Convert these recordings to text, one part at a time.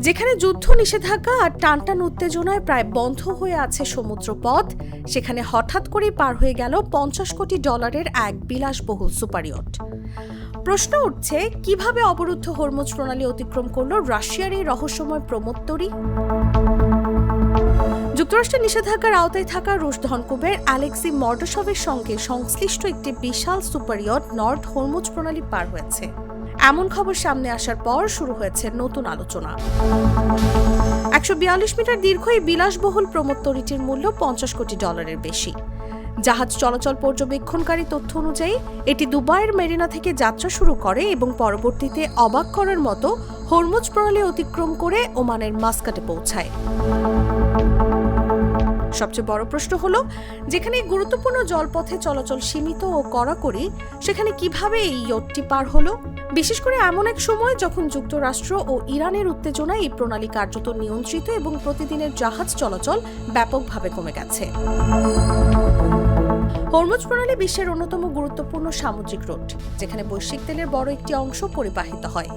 যেখানে যুদ্ধ নিষেধাজ্ঞা আর টানটান উত্তেজনায় প্রায় বন্ধ হয়ে আছে সমুদ্রপথ, সেখানে হঠাৎ করেই পার হয়ে গেল $50 কোটি এক বিলাসবহুল সুপারইয়ট। প্রশ্ন উঠছে, কিভাবে অবরুদ্ধ হরমুজ প্রণালী অতিক্রম করল রাশিয়ার এই রহস্যময় প্রমোত্তরী? যুক্তরাষ্ট্রের নিষেধাজ্ঞার আওতায় থাকা রুশ ধনকুবের অ্যালেক্সি মর্ডাশভের সঙ্গে সংশ্লিষ্ট একটি বিশাল সুপারইয়ট নর্থ হরমুজ প্রণালী পার হয়েছে। এমন খবর সামনে আসার পর শুরু হয়েছে নতুন আলোচনা। 142 মিটার দীর্ঘ এই বিলাসবহুল প্রমোত্তরীটির মূল্য $50 কোটি বেশি। জাহাজ চলাচল পর্যবেক্ষণকারী তথ্য অনুযায়ী এটি দুবাইয়ের মেরিনা থেকে যাত্রা শুরু করে এবং পরবর্তীতে অবাক করার মতো হরমুজ প্রণালী অতিক্রম করে ওমানের মাস্কাটে পৌঁছায়। সবচেয়ে বড় প্রশ্ন হলো, যেখানে গুরুত্বপূর্ণ জলপথে চলাচল সীমিত ও কড়াকড়ি, সেখানে কিভাবে এই ইয়টটি পার হলো? বিশেষ করে এমন এক সময় যখন যুক্তরাষ্ট্র ও ইরানের উত্তেজনায় এই প্রণালী কার্যত নিয়ন্ত্রিত এবং প্রতিদিনের জাহাজ চলাচল ব্যাপকভাবে কমে গেছে। হরমুজ প্রণালী বিশ্বের অন্যতম গুরুত্বপূর্ণ সামুদ্রিক রুট, যেখানে বৈশ্বিক তেলের বড় একটি অংশ পরিবাহিত হয়।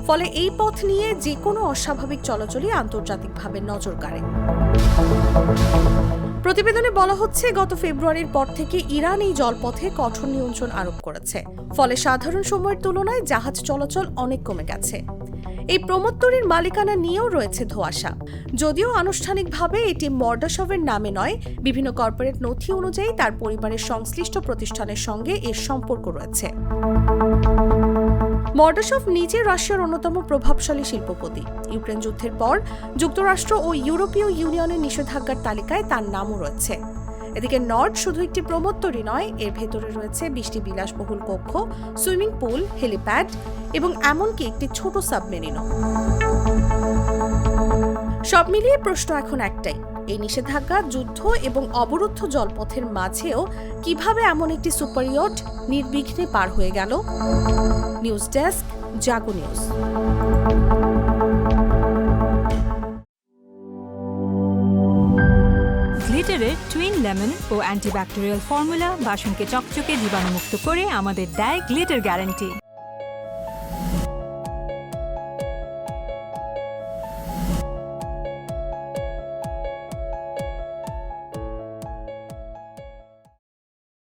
ফলে এই পথ নিয়ে যে কোনো অস্বাভাবিক চলাচলই আন্তর্জাতিকভাবে নজর কাড়ে। প্রতিবেদনে বলা হচ্ছে, গত ফেব্রুয়ারির পর থেকে ইরান এই জলপথে কঠোর নিয়ন্ত্রণ আরোপ করেছে। ফলে সাধারণ সময়ের তুলনায় জাহাজ চলাচল অনেক কমে গেছে। এই প্রমোত্তরীর মালিকানা নিয়েও রয়েছে ধোঁয়াশা। যদিও আনুষ্ঠানিকভাবে এটি মর্ডাশভের নামে নয়, বিভিন্ন কর্পোরেট নথি অনুযায়ী তার পরিবারের সংশ্লিষ্ট প্রতিষ্ঠানের সঙ্গে এর সম্পর্ক রয়েছে। মর্ডাশভ নিজে রাশিয়ার অন্যতম প্রভাবশালী শিল্পপতি। ইউক্রেন যুদ্ধের পর যুক্তরাষ্ট্র ও ইউরোপীয় ইউনিয়নের নিষেধাজ্ঞার তালিকায় তার নামও রয়েছে। এদিকে নর্ড শুধু একটি প্রমোত্তরী নয়, এর ভেতরে রয়েছে 20টি বিলাসবহুল কক্ষ, সুইমিং পুল, হেলিপ্যাড এবং এমনকি একটি ছোট সাবমেরিনও। সব মিলিয়ে প্রশ্ন এখন একটাই, এই নিষেধাজ্ঞা, যুদ্ধ এবং অবরুদ্ধ জলপথের মাঝেও কিভাবে এমন একটি সুপারইয়ট নির্বিঘ্নে পার হয়ে গেল? নিউজ ডেস্ক, জাগো নিউজ। গ্লিটারের টুইন লেমন ও অ্যান্টিব্যাকটেরিয়াল ফর্মুলা বাসনকে চকচকে জীবাণুমুক্ত করে আমাদের দেয় গ্লিটার গ্যারান্টি।